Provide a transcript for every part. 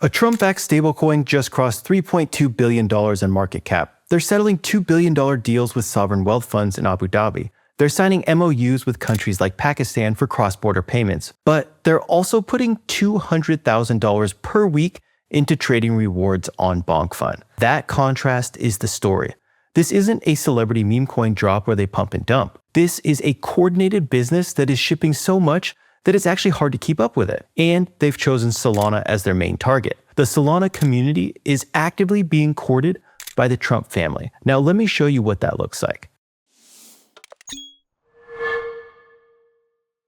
A Trump-backed stablecoin just crossed $3.2 billion in market cap. They're settling $2 billion deals with sovereign wealth funds in Abu Dhabi. They're signing MOUs with countries like Pakistan for cross-border payments. But they're also putting $200,000 per week into trading rewards on BonkFun. That contrast is the story. This isn't a celebrity meme coin drop where they pump and dump. This is a coordinated business that is shipping so much that it's actually hard to keep up with it. And they've chosen Solana as their main target. The Solana community is actively being courted by the Trump family. Now let me show you what that looks like.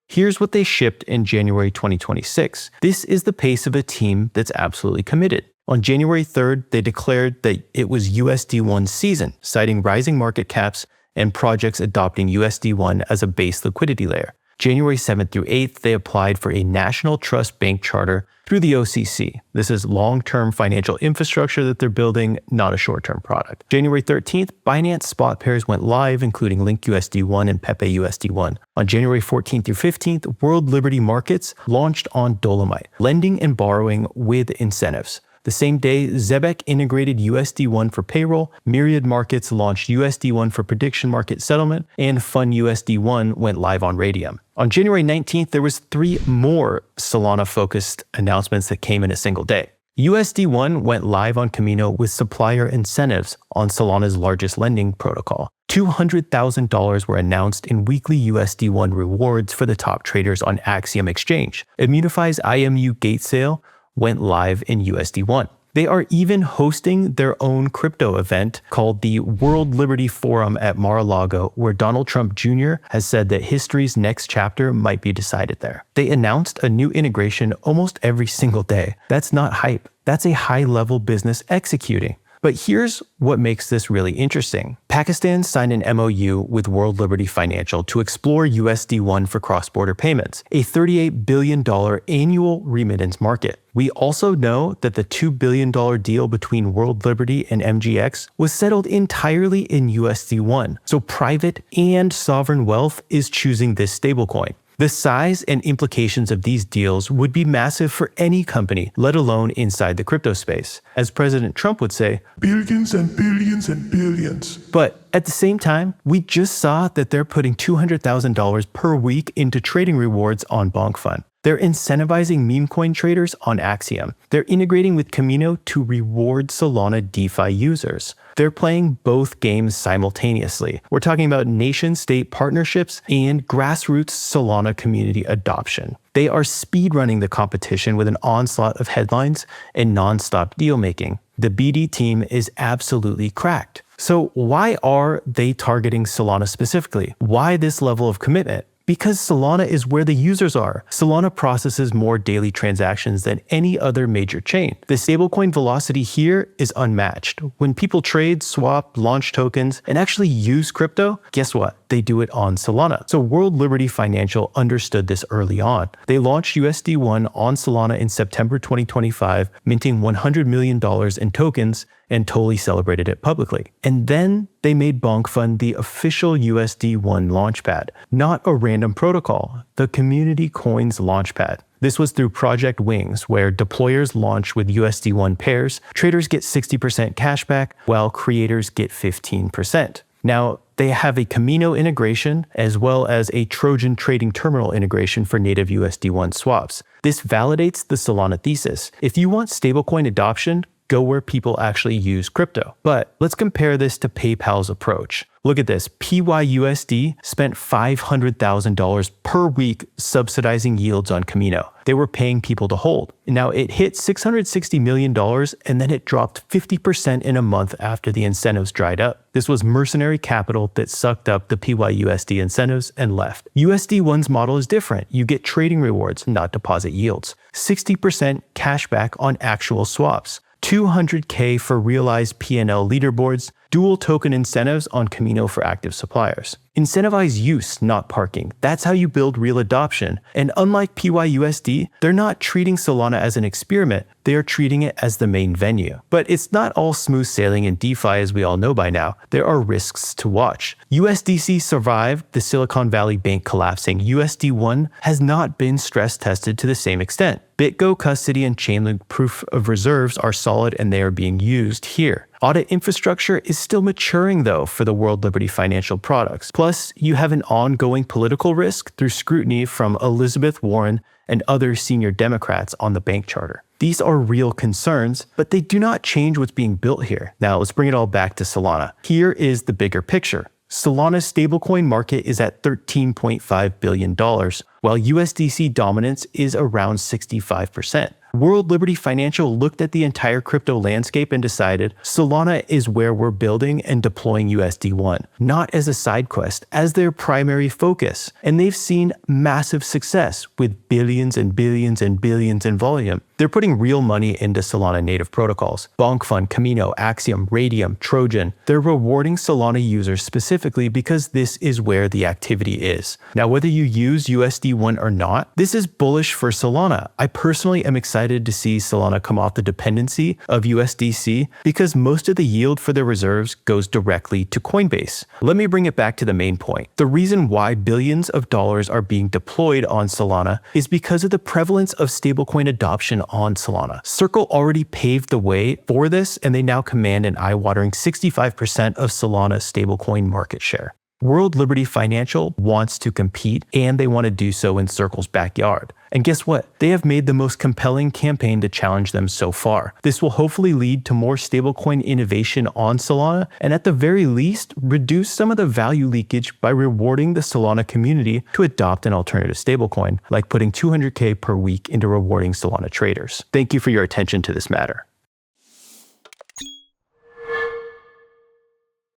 Here's what they shipped in January 2026. This is the pace of a team that's absolutely committed. On January 3rd, they declared that it was USD1 season, citing rising market caps and projects adopting USD1 as a base liquidity layer. January 7th through 8th, they applied for a national trust bank charter through the OCC. This is long-term financial infrastructure that they're building, not a short-term product. January 13th, Binance spot pairs went live, including Link USD1 and Pepe USD1. On January 14th through 15th, World Liberty Markets launched on Dolomite, lending and borrowing with incentives. The same day, Zebek integrated USD1 for payroll, Myriad Markets launched USD1 for prediction market settlement, and Fun USD1 went live on Radium. On January 19th, there was 3 more Solana-focused announcements that came in a single day. USD1 went live on Camino with supplier incentives on Solana's largest lending protocol. $200,000 were announced in weekly USD1 rewards for the top traders on Axiom Exchange. Immunefi's IMU gate sale went live in USD1. They are even hosting their own crypto event called the World Liberty Forum at Mar-a-Lago, where Donald Trump Jr. has said that history's next chapter might be decided there. They announced a new integration almost every single day. That's not hype. That's a high-level business executing. But here's what makes this really interesting. Pakistan signed an MOU with World Liberty Financial to explore USD1 for cross-border payments, a $38 billion annual remittance market. We also know that the $2 billion deal between World Liberty and MGX was settled entirely in USD1, so private and sovereign wealth is choosing this stablecoin. The size and implications of these deals would be massive for any company, let alone inside the crypto space. As President Trump would say, billions and billions and billions. But at the same time, we just saw that they're putting $200,000 per week into trading rewards on BonkFun. They're incentivizing meme coin traders on Axiom. They're integrating with Camino to reward Solana DeFi users. They're playing both games simultaneously. We're talking about nation-state partnerships and grassroots Solana community adoption. They are speedrunning the competition with an onslaught of headlines and non-stop deal-making. The BD team is absolutely cracked. So why are they targeting Solana specifically? Why this level of commitment? Because Solana is where the users are. Solana processes more daily transactions than any other major chain. The stablecoin velocity here is unmatched. When people trade, swap, launch tokens, and actually use crypto, guess what? They do it on Solana. So World Liberty Financial understood this early on. They launched USD1 on Solana in September 2025, minting $100 million in tokens, and totally celebrated it publicly. And then they made BonkFun the official USD1 launchpad, not a random protocol, the community coins launchpad. This was through Project Wings, where deployers launch with USD1 pairs, traders get 60% cashback, while creators get 15%. Now, they have a Camino integration as well as a Trojan trading terminal integration for native USD1 swaps. This validates the Solana thesis. If you want stablecoin adoption, go where people actually use crypto. But let's compare this to PayPal's approach. Look at this. PYUSD spent $500,000 per week subsidizing yields on Camino. They were paying people to hold. Now it hit $660 million and then it dropped 50% in a month after the incentives dried up. This was mercenary capital that sucked up the PYUSD incentives and left. USD1's model is different. You get trading rewards, not deposit yields. 60% cashback on actual swaps. $200K for realized P&L leaderboards, dual token incentives on Camino for active suppliers. Incentivize use, not parking. That's how you build real adoption. And unlike PYUSD, they're not treating Solana as an experiment, they are treating it as the main venue. But it's not all smooth sailing in DeFi as we all know by now. There are risks to watch. USDC survived the Silicon Valley Bank collapsing. USD1 has not been stress tested to the same extent. BitGo custody and Chainlink proof of reserves are solid and they are being used here. Audit infrastructure is still maturing though for the World Liberty financial products. Plus, you have an ongoing political risk through scrutiny from Elizabeth Warren and other senior Democrats on the bank charter. These are real concerns, but they do not change what's being built here. Now let's bring it all back to Solana. Here is the bigger picture. Solana's stablecoin market is at $13.5 billion, while USDC dominance is around 65%. World Liberty Financial looked at the entire crypto landscape and decided Solana is where we're building and deploying USD1, not as a side quest, as their primary focus. And they've seen massive success with billions and billions and billions in volume. They're putting real money into Solana native protocols. BonkFun, Camino, Axiom, Radium, Trojan. They're rewarding Solana users specifically because this is where the activity is. Now, whether you use USD1 or not, this is bullish for Solana. I personally am excited to see Solana come off the dependency of USDC because most of the yield for their reserves goes directly to Coinbase. Let me bring it back to the main point. The reason why billions of dollars are being deployed on Solana is because of the prevalence of stablecoin adoption on Solana. Circle already paved the way for this, and they now command an eye-watering 65% of Solana's stablecoin market share. World Liberty Financial wants to compete, and they want to do so in Circle's backyard. And guess what? They have made the most compelling campaign to challenge them so far. This will hopefully lead to more stablecoin innovation on Solana, and at the very least, reduce some of the value leakage by rewarding the Solana community to adopt an alternative stablecoin, like putting $200K per week into rewarding Solana traders. Thank you for your attention to this matter.